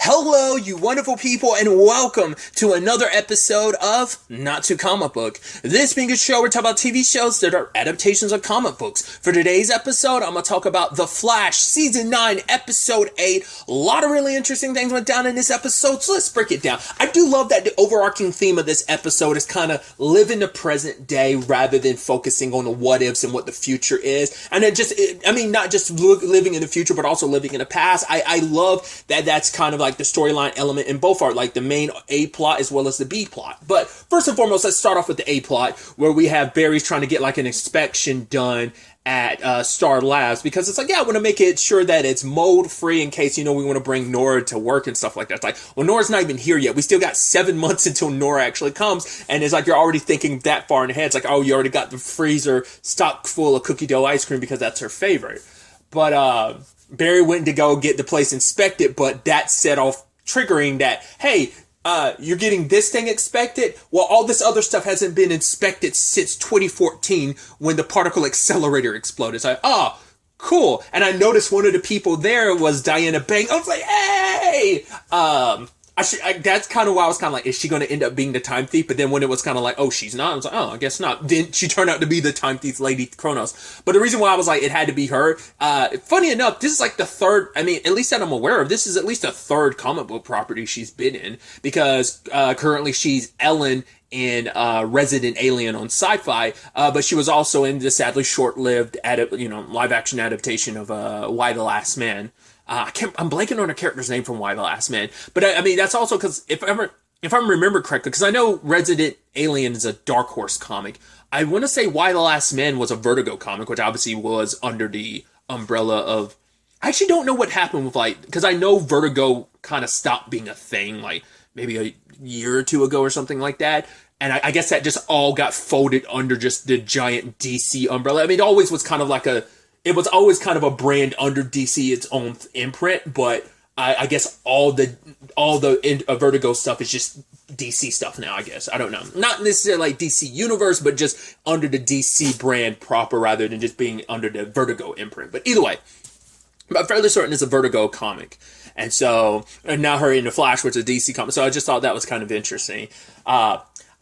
Hello, you wonderful people, and welcome to another episode of Not Too Comic Book. This being a show, we're talking about TV shows that are adaptations of comic books. For today's episode, I'm going to talk about The Flash, Season 9, Episode 8. A lot of really interesting things went down in this episode, so let's break it down. I do love that the overarching theme of this episode is kind of living the present day rather than focusing on the what-ifs and what the future is. And not just living in the future, but also living in the past. I love that that's kind of like the storyline element in both are like the main A plot as well as the B plot. But first and foremost, let's start off with the A plot where we have Barry's trying to get like an inspection done at Star Labs because it's like, yeah, I want to make it sure that it's mold free in case, we want to bring Nora to work and stuff like that. It's like, well, Nora's not even here yet. We still got 7 months until Nora actually comes. And it's like, you're already thinking that far in ahead. It's like, oh, you already got the freezer stocked full of cookie dough ice cream because that's her favorite. But, Barry went to go get the place inspected, but that set off triggering that, hey, you're getting this thing inspected? Well, all this other stuff hasn't been inspected since 2014 when the particle accelerator exploded. It's like, oh, cool. And I noticed one of the people there was Diana Bank. I was like, hey! That's kind of why I was kind of like, is she going to end up being the time thief? But then when it was kind of like, oh, she's not, I was like, oh, I guess not. Then she turned out to be the time thief Lady Kronos. But the reason why I was like, it had to be her, funny enough, this is like the third, at least that I'm aware of, this is at least a third comic book property she's been in. Because currently she's Ellen in Resident Alien on Sci-Fi, but she was also in the sadly short-lived live action adaptation of Y the Last Man. I'm blanking on her character's name from Y the Last Man, but that's also because if I remember correctly, because I know Resident Alien is a Dark Horse comic. I want to say Y the Last Man was a Vertigo comic, which obviously was under the umbrella of. I actually don't know what happened with because I know Vertigo kind of stopped being a thing, like maybe a year or two ago or something like that. And I guess that just all got folded under just the giant DC umbrella. It always was kind of like it was always kind of a brand under DC, its own imprint, but I guess all the Vertigo stuff is just DC stuff now, I guess. I don't know. Not necessarily like DC Universe, but just under the DC brand proper rather than just being under the Vertigo imprint. But either way, I'm fairly certain it's a Vertigo comic. And now her in The Flash, which is a DC comic. So I just thought that was kind of interesting.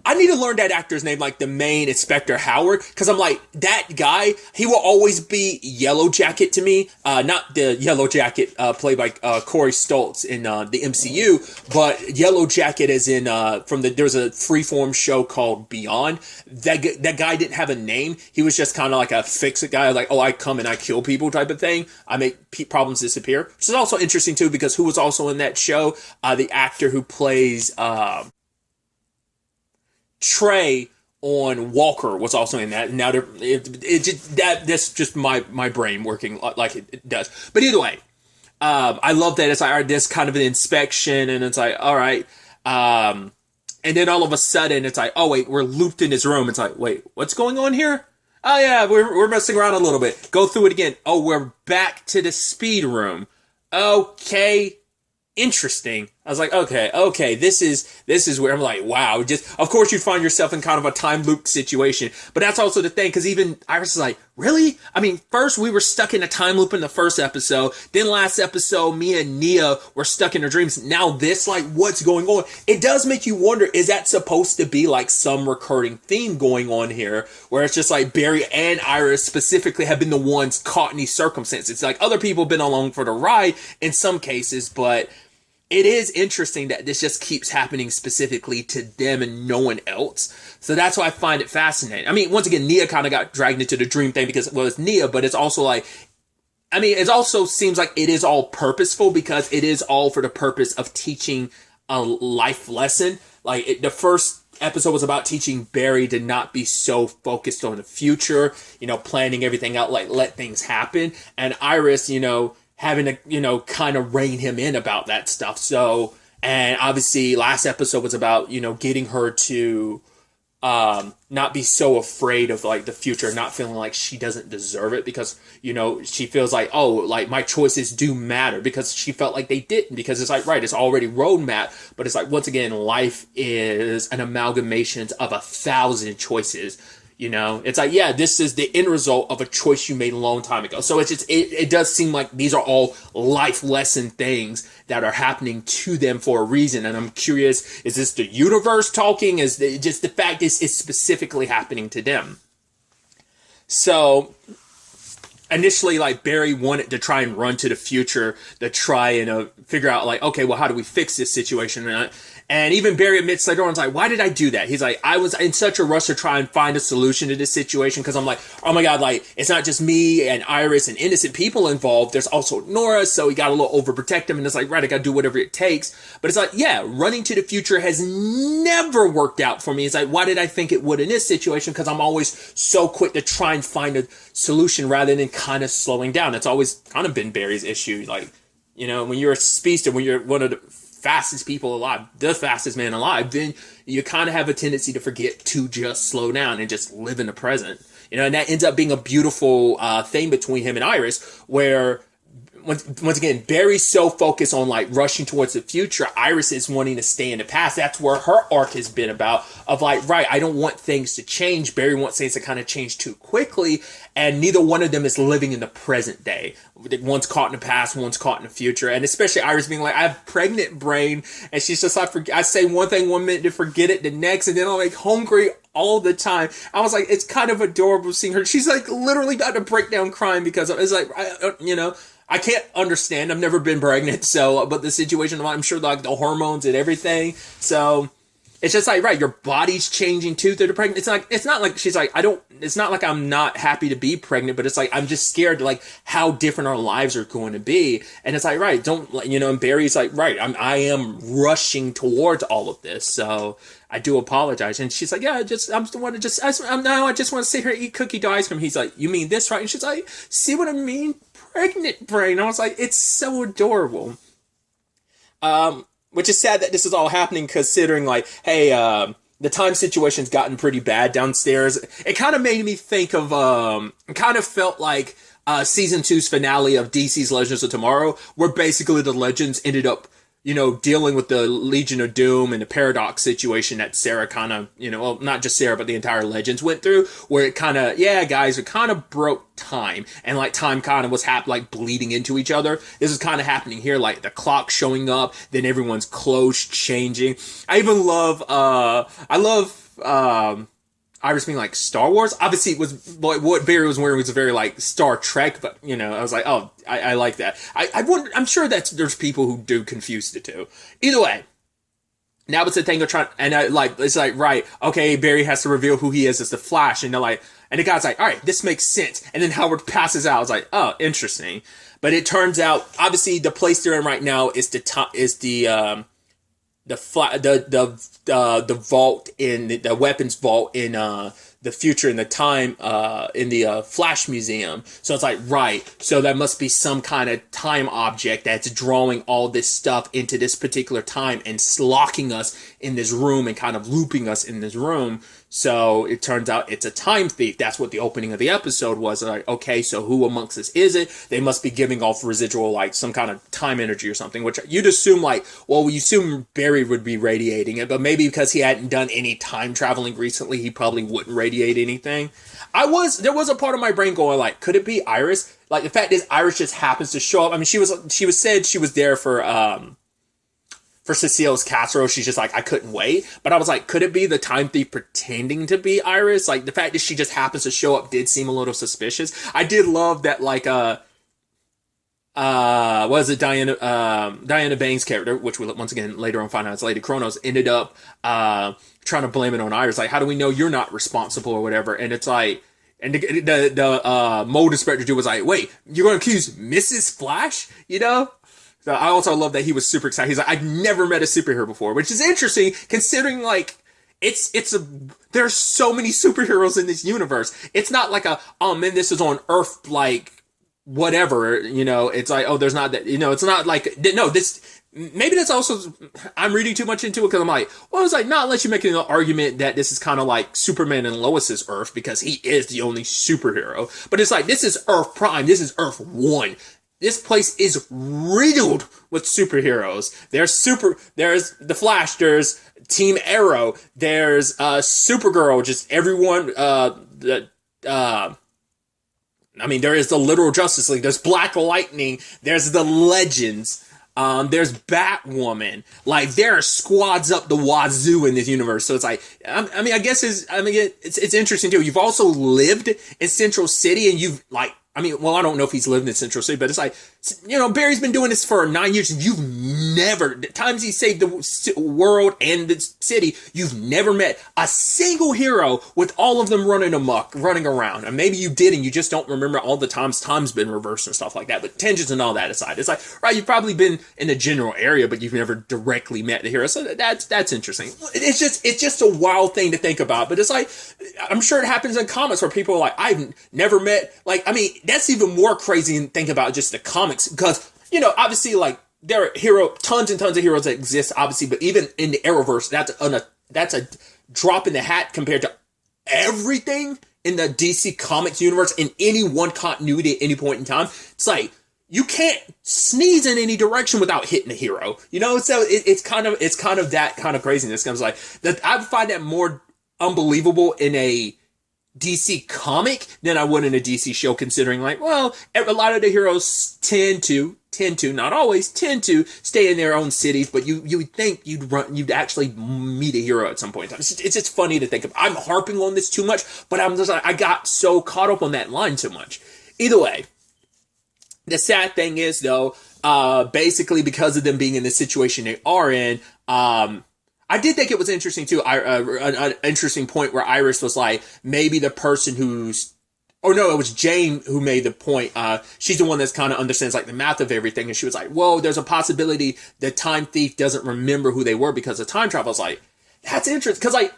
I need to learn that actor's name, like the main Inspector Howard, because I'm like, that guy, he will always be Yellow Jacket to me. Not the Yellow Jacket played by Corey Stoltz in the MCU, but Yellow Jacket as in there's a freeform show called Beyond. That guy didn't have a name. He was just kind of like a fix-it guy, like, oh, I come and I kill people type of thing. I make problems disappear. Which is also interesting too, because who was also in that show? The actor who plays Trey on Walker was also in that. Now that's just my brain working like it does. But either way, I love that it's like, all right, this kind of an inspection, and it's like, all right, and then all of a sudden it's like, oh wait, we're looped in this room. It's like, wait, what's going on here? Oh yeah, we're messing around a little bit. Go through it again. Oh, we're back to the speed room. Okay. Interesting. I was like, okay, this is where I'm like, wow. Just, of course, you find yourself in kind of a time loop situation, but that's also the thing, because even Iris is like, really? First we were stuck in a time loop in the first episode, then last episode, me and Nia were stuck in our dreams. Now this, like, what's going on? It does make you wonder, is that supposed to be like some recurring theme going on here, where it's just like Barry and Iris specifically have been the ones caught in these circumstances? It's like other people have been along for the ride in some cases, but it is interesting that this just keeps happening specifically to them and no one else. So that's why I find it fascinating. Once again, Nia kind of got dragged into the dream thing because, well, it's Nia, but it's also like, it also seems like it is all purposeful because it is all for the purpose of teaching a life lesson. Like, the first episode was about teaching Barry to not be so focused on the future, planning everything out, like, let things happen. And Iris, having to, kind of rein him in about that stuff. So, and obviously last episode was about, getting her to not be so afraid of like the future, not feeling like she doesn't deserve it because, she feels like, oh, like my choices do matter, because she felt like they didn't, because it's like, right, it's already roadmap, but it's like, once again, life is an amalgamation of 1,000 choices. You know, it's like, yeah, this is the end result of a choice you made a long time ago. So it's just, it does seem like these are all life lesson things that are happening to them for a reason. And I'm curious, is this the universe talking? Is it just the fact is it's specifically happening to them? So initially, like, Barry wanted to try and run to the future to try and figure out, like, okay, well, how do we fix this situation? And even Barry admits later on, it's like, why did I do that? He's like, I was in such a rush to try and find a solution to this situation because I'm like, oh my God, like, it's not just me and Iris and innocent people involved. There's also Nora, so he got a little overprotective, and it's like, right, I gotta do whatever it takes. But it's like, yeah, running to the future has never worked out for me. It's like, why did I think it would in this situation? Because I'm always so quick to try and find a solution rather than kind of slowing down. It's always kind of been Barry's issue. Like, you know, when you're a speedster, when you're one of the fastest people alive, the fastest man alive, then you kind of have a tendency to forget to just slow down and just live in the present. You know, and that ends up being a beautiful thing between him and Iris, where once again, Barry's so focused on like rushing towards the future. Iris is wanting to stay in the past. That's where her arc has been about, of like, right, I don't want things to change. Barry wants things to kind of change too quickly. And neither one of them is living in the present day. One's caught in the past, one's caught in the future. And especially Iris being like, I have pregnant brain. And she's just like, I say one thing one minute to forget it the next. And then I'm like hungry all the time. I was like, it's kind of adorable seeing her. She's like literally about to break down crying because it's like, you know, I can't understand. I've never been pregnant. So, but the situation, I'm sure like the hormones and everything. So it's just like, right, your body's changing too through the pregnant. It's not like she's like, it's not like I'm not happy to be pregnant, but it's like, I'm just scared like how different our lives are going to be. And it's like, right, you know, and Barry's like, right, I am rushing towards all of this. So I do apologize. And she's like, yeah, I just want to see her eat cookie dough ice cream. He's like, you mean this, right? And she's like, see what I mean? Pregnant brain. I was like, it's so adorable. Which is sad that this is all happening considering like, hey, the time situation's gotten pretty bad downstairs. It kind of made me think of, it kind of felt like season 2's finale of DC's Legends of Tomorrow, where basically the Legends ended up, you know, dealing with the Legion of Doom and the paradox situation that Sarah kind of, you know, well, not just Sarah, but the entire Legends went through, where it kind of, yeah, guys, it kind of broke time, and like time kind of was like bleeding into each other. This is kind of happening here, like the clock showing up, then everyone's clothes changing. I even love, Iris being like Star Wars. Obviously, it was what Barry was wearing was a very like Star Trek, but you know, I was like, oh, I like that. I wonder. I'm sure that there's people who do confuse the two. Either way, now it's a thing of trying, and it's like, right, okay, Barry has to reveal who he is as the Flash, and they're like, and the guy's like, all right, this makes sense, and then Howard passes out. I was like, oh, interesting, but it turns out, obviously, the place they're in right now is the vault in the weapons vault in the future in the time in the Flash Museum. So it's like, right, so that must be some kind of time object that's drawing all this stuff into this particular time and locking us in this room and kind of looping us in this room. So it turns out it's a time thief. That's what the opening of the episode was. Like, okay, so who amongst us is it? They must be giving off residual, like some kind of time energy or something, which you'd assume like, well, you assume Barry would be radiating it, but maybe because he hadn't done any time traveling recently, he probably wouldn't radiate anything. There was a part of my brain going like, could it be Iris? Like the fact is Iris just happens to show up. I mean, she was said she was there for Cecile's casserole. She's just like, I couldn't wait. But I was like, could it be the time thief pretending to be Iris? Like the fact that she just happens to show up did seem a little suspicious. I did love that, like, was it Diana Bane's character, which we'll once again later on find out it's Lady Kronos, ended up trying to blame it on Iris. Like, how do we know you're not responsible or whatever? And it's like, and the mold inspector dude was like, wait, you're going to accuse Mrs. Flash? You know? So I also love that he was super excited. He's like, I've never met a superhero before, which is interesting considering like there's so many superheroes in this universe. It's not like oh man, this is on Earth, like whatever, you know, it's like, oh, there's not that, you know, it's not like, no, this, maybe that's also, I'm reading too much into it because I'm like, well, it's like, not unless you make an argument that this is kind of like Superman and Lois's Earth because he is the only superhero. But it's like, this is Earth Prime, this is Earth 1. This place is riddled with superheroes. There's the Flash, there's Team Arrow, there's Supergirl, just everyone, there is the literal Justice League. There's Black Lightning. There's the Legends. There's Batwoman. Like, there are squads up the wazoo in this universe. So it's like, I guess it's interesting too. You've also lived in Central City, and you've like, I don't know if he's lived in Central City, but it's like, Barry's been doing this for 9 years, and you've never, the times he saved the world and the city, you've never met a single hero with all of them running amok, running around. And maybe you did, and you just don't remember all the time's been reversed and stuff like that. But tangents and all that aside, it's like, right, you've probably been in the general area, but you've never directly met the hero. So that's interesting. It's just a wild thing to think about. But it's like, I'm sure it happens in comics where people are like, I've never met, that's even more crazy than think about just the comics, because, obviously, like, there are tons and tons of heroes that exist, obviously, but even in the Arrowverse, that's a drop in the hat compared to everything in the DC Comics universe in any one continuity at any point in time. It's like, you can't sneeze in any direction without hitting a hero, so it's kind of that kind of craziness. Comes like that. I find that more unbelievable in a DC comic than I would in a DC show, considering like, well, a lot of the heroes tend to, not always, tend to stay in their own cities, but you would think you'd actually meet a hero at some point in time. It's just funny to think of. I'm harping on this too much, but I'm just like, I got so caught up on that line too much. Either way, the sad thing is though, basically because of them being in the situation they are in, I did think it was interesting too. An interesting point where Iris was like, maybe the person it was Jane who made the point. She's the one that's kind of understands like the math of everything. And she was like, whoa, there's a possibility the time thief doesn't remember who they were because of time travel. I was like, that's interesting. Cause like,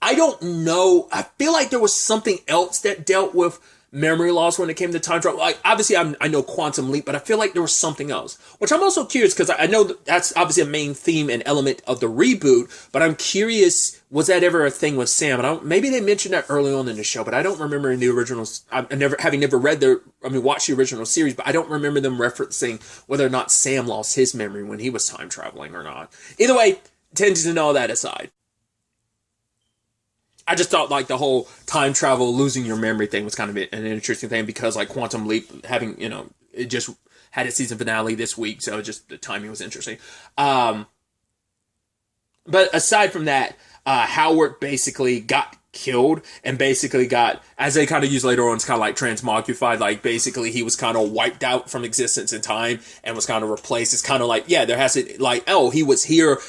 I don't know. I feel like there was something else that dealt with memory loss when it came to time travel. Like, obviously I know Quantum Leap, but I feel like there was something else, which I'm also curious, because I know that's obviously a main theme and element of the reboot, but I'm curious, was that ever a thing with Sam? And maybe they mentioned that early on in the show, but I don't remember in the originals. Watched the original series, but I don't remember them referencing whether or not Sam lost his memory when he was time traveling or not. Either way, tangents and all that aside, I just thought like the whole time travel, losing your memory thing was kind of an interesting thing, because like Quantum Leap having, it just had its season finale this week. So just the timing was interesting. But aside from that, Howard basically got killed and basically got, as they kind of use later on, it's kind of like transmogrified. Like basically he was kind of wiped out from existence in time and was kind of replaced. It's kind of like, yeah, there has to, like, oh, he was here.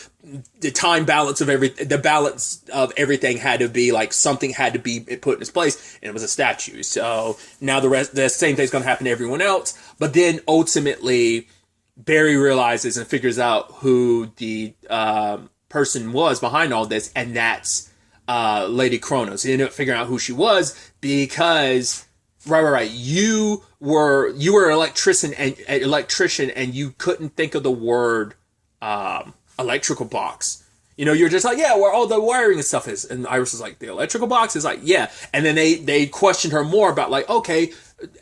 The time balance of the balance of everything had to be like, something had to be put in its place, and it was a statue. So now the same thing's going to happen to everyone else. But then ultimately Barry realizes and figures out who the person was behind all this, and that's Lady Kronos. He ended up figuring out who she was because right. You were an electrician and you couldn't think of the word electrical box. You're just like, yeah, where all the wiring and stuff is. And Iris is like, the electrical box is like, yeah. And then they questioned her more about like, okay,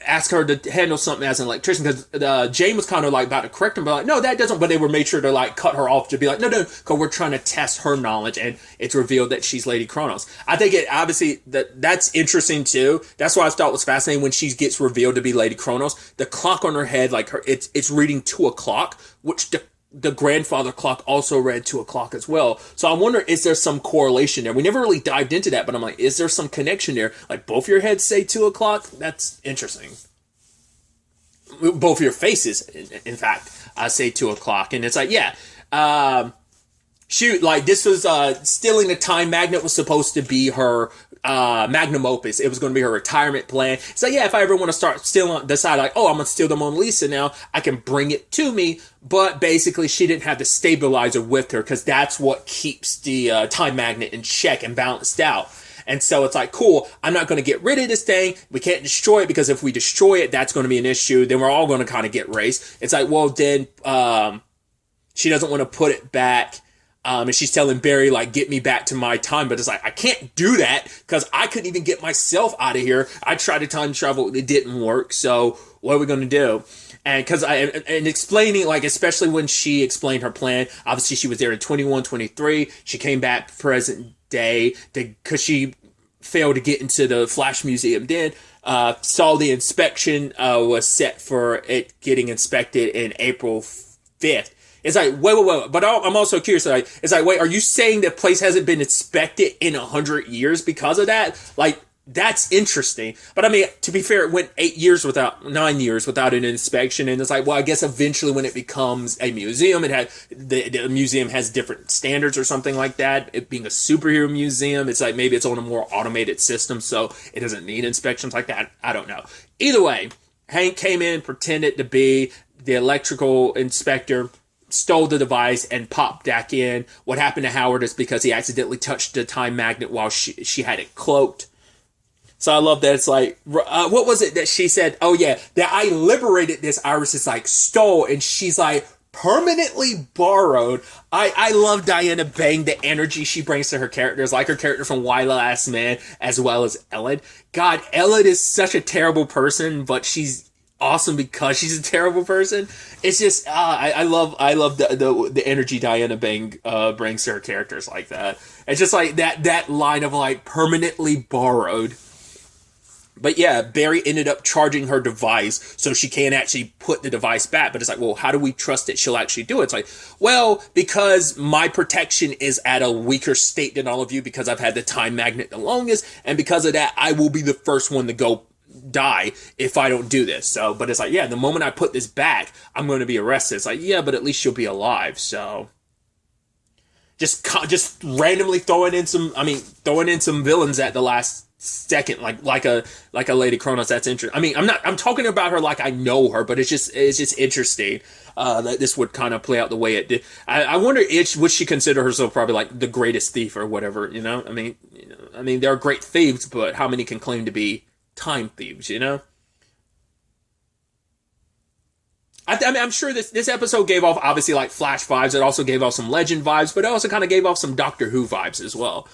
ask her to handle something as an electrician, because Jane was kind of like about to correct him, but like, no, that doesn't. But they made sure to like cut her off to be like, no, because we're trying to test her knowledge, and it's revealed that she's Lady Kronos. I think it obviously that's interesting too. That's what I thought was fascinating when she gets revealed to be Lady Kronos. The clock on her head, like it's reading 2:00, which the grandfather clock also read 2:00 as well. So I wonder, is there some correlation there? We never really dived into that, but I'm like, is there some connection there? Like both your heads say 2:00? That's interesting. Both your faces, in fact, say 2:00. And it's like, yeah, shoot, like this was stealing the time magnet was supposed to be her magnum opus. It was going to be her retirement plan. So yeah, if I ever want to start decide like, oh, I'm going to steal the Mona Lisa now, I can bring it to me. But basically she didn't have the stabilizer with her, because that's what keeps the time magnet in check and balanced out. And so it's like, cool, I'm not going to get rid of this thing. We can't destroy it, because if we destroy it, that's going to be an issue. Then we're all going to kind of get raised. It's like, well, then she doesn't want to put it back. And she's telling Barry, like, get me back to my time. But it's like, I can't do that, because I couldn't even get myself out of here. I tried to time travel. It didn't work. So what are we going to do? And because and explaining, like, especially when she explained her plan, obviously she was there in 21, 23. She came back present day because she failed to get into the Flash Museum then. Saw the inspection was set for it getting inspected in April 5th. It's like, wait. But I'm also curious. It's like, wait, are you saying the place hasn't been inspected in 100 years because of that? Like, that's interesting. But I mean, to be fair, it went 9 years without an inspection. And it's like, well, I guess eventually when it becomes a museum, the museum has different standards or something like that. It being a superhero museum, it's like maybe it's on a more automated system, so it doesn't need inspections like that. I don't know. Either way, Hank came in, pretended to be the electrical inspector, stole the device, and popped back in. What happened to Howard is because he accidentally touched the time magnet while she had it cloaked. So I love that it's like, what was it that she said? Oh yeah, that I liberated this. Iris is like, stole, and she's like, permanently borrowed. I love Diana Bang, the energy she brings to her characters, like her character from Why the Last Man, as well as Ellen. God, Ellen is such a terrible person, but she's awesome because she's a terrible person. It's just, I love the energy Diana Bang brings to her characters like that. It's just like that line of like, permanently borrowed. But yeah, Barry ended up charging her device so she can't actually put the device back. But it's like, well, how do we trust that she'll actually do it? It's like, well, because my protection is at a weaker state than all of you because I've had the time magnet the longest. And because of that, I will be the first one to go die if I don't do this. So, but it's like, yeah, the moment I put this back, I'm going to be arrested. It's like, yeah, but at least you'll be alive. So just randomly throwing in some villains at the last second, like a Lady Kronos. That's interesting. I mean, I'm talking about her like I know her, but it's just interesting that this would kind of play out the way it did. I wonder would she consider herself probably like the greatest thief or whatever, you know? I mean, there are great thieves, but how many can claim to be time thieves, you know? I mean, I'm sure this episode gave off obviously like Flash vibes. It also gave off some Legend vibes, but it also kind of gave off some Doctor Who vibes as well.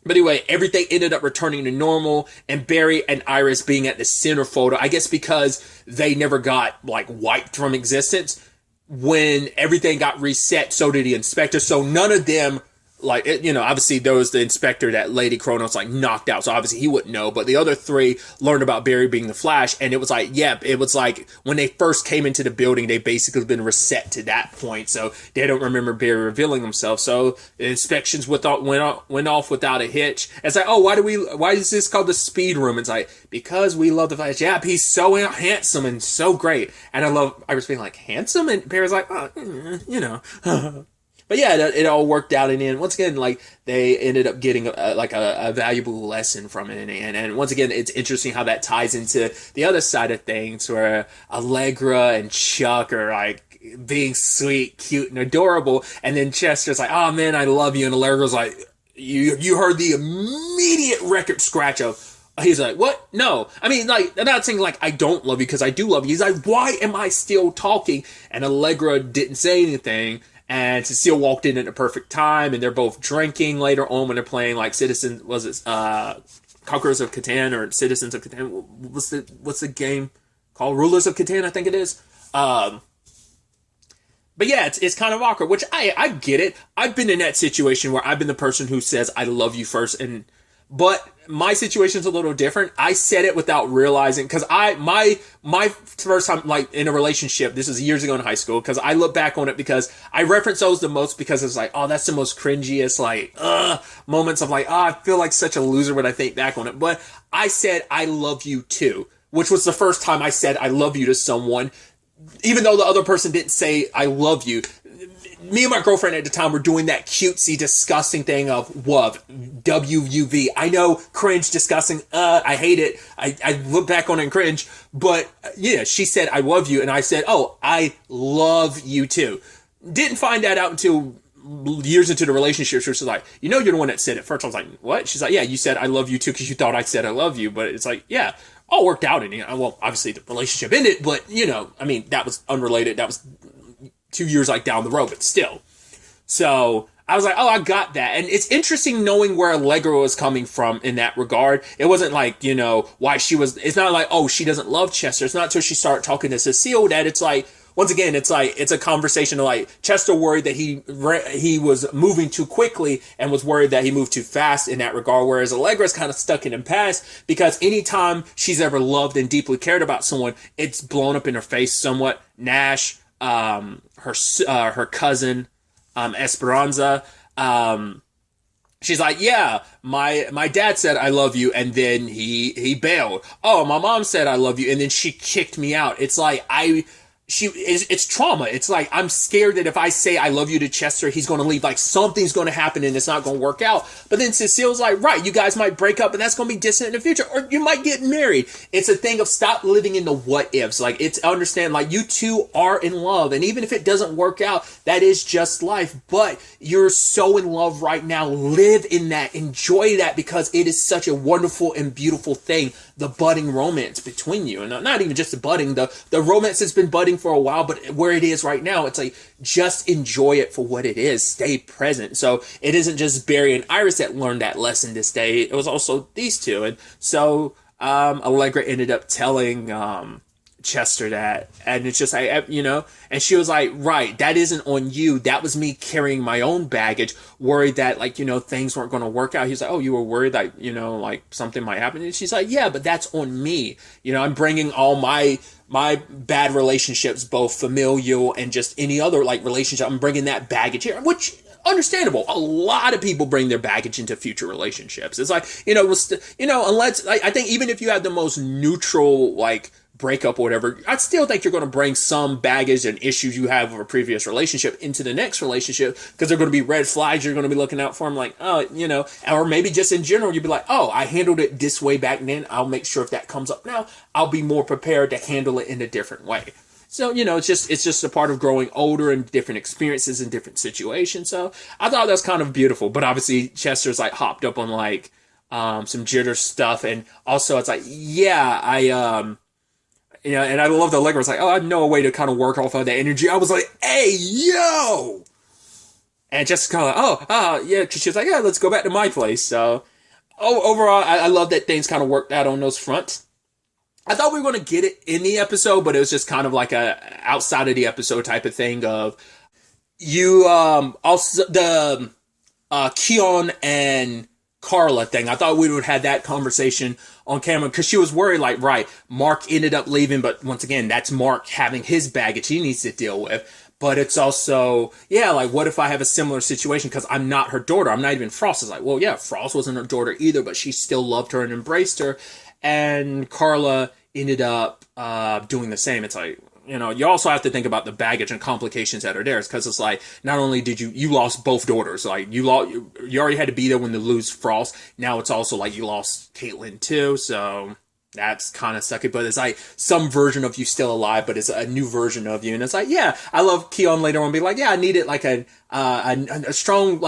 But anyway, everything ended up returning to normal, and Barry and Iris being at the center photo, I guess because they never got like wiped from existence. When everything got reset, so did the inspector. So none of them, like, you know, obviously there was the inspector that Lady Kronos like knocked out, so obviously he wouldn't know, but the other three learned about Barry being the Flash, and it was like, it was like when they first came into the building, they basically been reset to that point, so they don't remember Barry revealing himself. So the inspections went off without a hitch. It's like, oh, why is this called the speed room? It's like, because we love the Flash. Yeah, he's so handsome and so great, and I love Iris being like, handsome, and Barry's like, oh, you know. But yeah, it all worked out in the end. Once again, like, they ended up getting a valuable lesson from it. And once again, it's interesting how that ties into the other side of things, where Allegra and Chuck are like being sweet, cute, and adorable. And then Chester's like, oh man, I love you. And Allegra's like, you heard the immediate record scratch of, he's like, what? No. I mean, like, I'm not saying, like, I don't love you because I do love you. He's like, why am I still talking? And Allegra didn't say anything. And Cecile walked in at the perfect time, and they're both drinking later on when they're playing, like, Conquerors of Catan or Citizens of Catan? What's the game called? Rulers of Catan, I think it is. But yeah, it's kind of awkward, which I get it. I've been in that situation where I've been the person who says I love you first, but my situation's a little different. I said it without realizing, because my first time, like, in a relationship, this was years ago in high school, because I look back on it because I reference those the most, because it's like, oh, that's the most cringiest, like, moments of like, oh, I feel like such a loser when I think back on it. But I said, I love you too, which was the first time I said I love you to someone, even though the other person didn't say I love you. Me and my girlfriend at the time were doing that cutesy, disgusting thing of WUV, W-U-V. I know, cringe, disgusting, I hate it. I look back on it and cringe. But, yeah, she said, I love you. And I said, oh, I love you too. Didn't find that out until years into the relationship. She was like, you know, you're the one that said it first. I was like, what? She's like, yeah, you said I love you too because you thought I said I love you. But it's like, yeah, all worked out in it. Well, obviously the relationship ended, but, you know, I mean, that was unrelated. That was 2 years like down the road, but still. So I was like, oh, I got that. And it's interesting knowing where Allegra was coming from in that regard. It wasn't like, you know, it's not like, oh, she doesn't love Chester. It's not until she started talking to Cecile that it's like, once again, it's a conversation of like Chester worried that he was moving too quickly and was worried that he moved too fast in that regard, whereas Allegra's kind of stuck in the past because anytime she's ever loved and deeply cared about someone, it's blown up in her face somewhat. Nash, her cousin, Esperanza, she's like, yeah, my dad said I love you, and then he bailed. Oh, my mom said I love you, and then she kicked me out. It's like it's trauma. It's like I'm scared that if I say I love you to Chester, he's going to leave. Like something's going to happen and it's not going to work out. But then Cecile's like, right, you guys might break up and that's going to be distant in the future, or you might get married. It's a thing of stop living in the what ifs. Like it's understand like you two are in love, and even if it doesn't work out, that is just life. But you're so in love right now. Live in that. Enjoy that, because it is such a wonderful and beautiful thing. The budding romance between you, and not even just the budding, the romance has been budding for a while, but where it is right now, it's like just enjoy it for what it is. Stay present. So it isn't just Barry and Iris that learned that lesson this day. It was also these two. And so Allegra ended up telling Chester that, and it's just and she was like, right, that isn't on you. That was me carrying my own baggage, worried that things weren't going to work out. He's like, oh, you were worried that like something might happen. And she's like, yeah, but that's on me. I'm bringing all my bad relationships, both familial and just any other relationship. I'm bringing that baggage here, which understandable. A lot of people bring their baggage into future relationships. It's like, unless I think even if you have the most neutral breakup or whatever, I still think you're going to bring some baggage and issues you have with a previous relationship into the next relationship, because they're going to be red flags you're going to be looking out for them, or maybe just in general, you'd be like, oh, I handled it this way back then. I'll make sure if that comes up now, I'll be more prepared to handle it in a different way. So, it's just a part of growing older and different experiences in different situations. So I thought that's kind of beautiful, but obviously Chester's hopped up on some jitter stuff. And also it's and I love the Allegra was like, oh, I know a way to kind of work off of that energy. I was like, hey, yo! And just kind of yeah, because she was like, yeah, let's go back to my place. So, overall, I love that things kind of worked out on those fronts. I thought we were going to get it in the episode, but it was just kind of like a outside of the episode type of thing of also the Keon and Carla thing. I thought we would have that conversation on camera, because she was worried, right, Mark ended up leaving, but once again, that's Mark having his baggage he needs to deal with. But it's also, what if I have a similar situation, because I'm not her daughter, I'm not even Frost. It's like, well, yeah, Frost wasn't her daughter either, but she still loved her and embraced her, and Carla ended up doing the same. It's like, you also have to think about the baggage and complications that are there, because it's like, not only did you lost both daughters, you already had to be there when you lose Frost. Now it's also you lost Caitlin too, so that's kind of sucky. But it's some version of you still alive, but it's a new version of you, and it's I love Keon later on be I needed a strong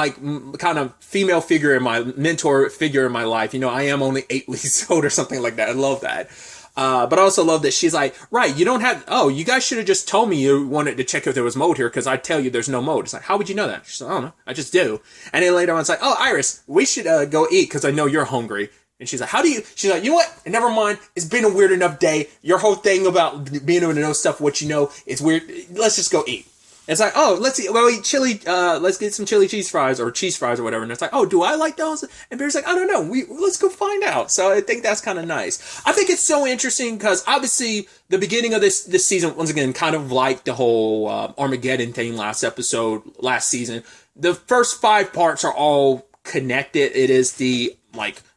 kind of female figure in my mentor figure in my life. I am only 8 weeks old or something like that. I love that. But I also love that she's like, right, you don't have, you guys should have just told me you wanted to check if there was mold here, because I tell you there's no mold. It's like, how would you know that? She's like, I don't know, I just do. And then later on it's like, oh, Iris, we should go eat, because I know you're hungry. And she's like, she's like, you know what? And never mind, it's been a weird enough day. Your whole thing about being able to know stuff, what you know, is weird. Let's just go eat. It's like, oh, let's eat chili, let's get some chili cheese fries or whatever. And it's like, oh, do I like those? And Barry's like, I don't know. Let's go find out. So I think that's kind of nice. I think it's so interesting because obviously the beginning of this season, once again, kind of like the whole Armageddon thing last season. The first 5 parts are all connected. It is the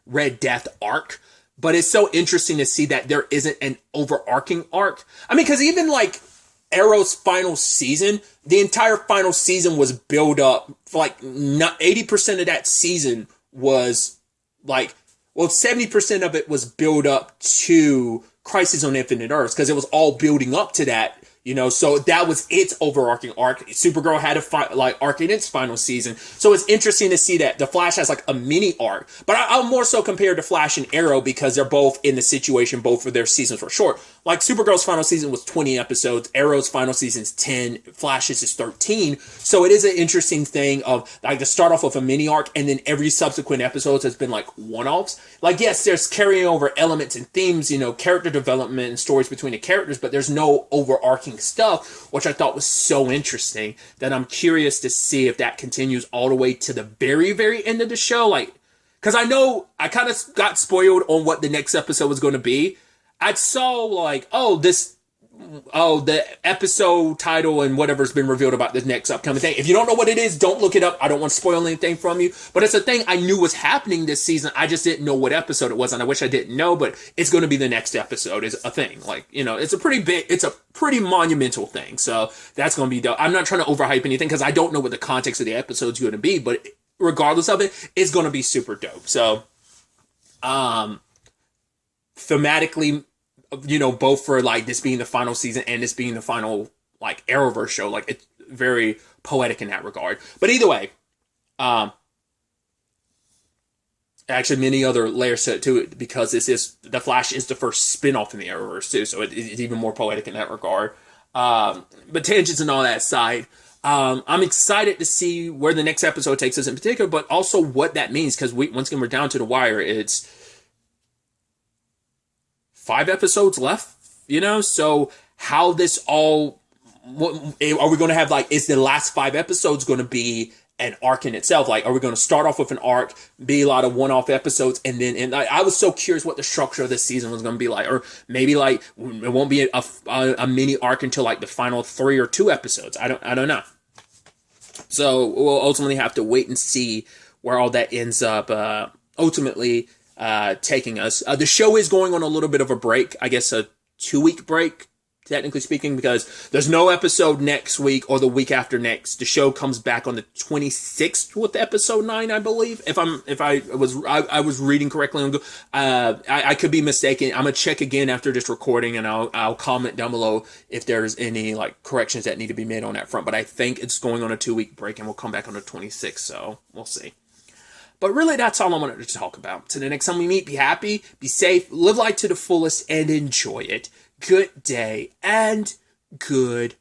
Red Death arc. But it's so interesting to see that there isn't an overarching arc. I mean, because even Arrow's final season, the entire final season was built up for 80% of that season was 70% of it was built up to Crisis on Infinite Earths, because it was all building up to that. So that was its overarching arc. Supergirl had a arc in its final season. So it's interesting to see that the Flash has a mini arc. But I'll more so compare to Flash and Arrow, because they're both in the situation, both of their seasons were short. like Supergirl's final season was 20 episodes, Arrow's final season is 10, Flash's is 13. So it is an interesting thing of like to start off with a mini arc and then every subsequent episode has been like one-offs. Like, yes, there's carrying over elements and themes, character development and stories between the characters, but there's no overarching stuff, which I thought was so interesting that I'm curious to see if that continues all the way to the very, very end of the show. Like, because I know I kind of got spoiled on what the next episode was going to be. I saw like, the episode title and whatever's been revealed about this next upcoming thing. If you don't know what it is, don't look it up. I don't want to spoil anything from you. But it's a thing I knew was happening this season. I just didn't know what episode it was, and I wish I didn't know, but it's going to be the next episode is a thing. Like, it's a pretty monumental thing. So that's going to be dope. I'm not trying to overhype anything because I don't know what the context of the episode's going to be, but regardless of it, it's going to be super dope. So, thematically, both for like this being the final season and this being the final like Arrowverse show, like it's very poetic in that regard. But either way, actually many other layers to it because the Flash is the first spin-off in the Arrowverse too, so it's even more poetic in that regard. But tangents and all that aside, I'm excited to see where the next episode takes us in particular, but also what that means because once again we're down to the wire. It's 5 episodes left, so how this all, are we going to have is the last 5 episodes going to be an arc in itself? Like, are we going to start off with an arc, be a lot of one-off episodes, and then, I was so curious what the structure of this season was going to be like, or maybe it won't be a mini arc until the final 3 or 2 episodes. I don't know. So we'll ultimately have to wait and see where all that ends up, ultimately taking us. The show is going on a little bit of a break, I guess a 2-week break, technically speaking, because there's no episode next week or the week after next. The show comes back on the 26th with episode 9, I believe. I was reading correctly. I could be mistaken. I'm gonna check again after this recording, and I'll comment down below if there's any corrections that need to be made on that front. But I think it's going on a 2-week break, and we'll come back on the 26th. So we'll see. But really, that's all I wanted to talk about. Till the next time we meet, be happy, be safe, live life to the fullest, and enjoy it. Good day, and good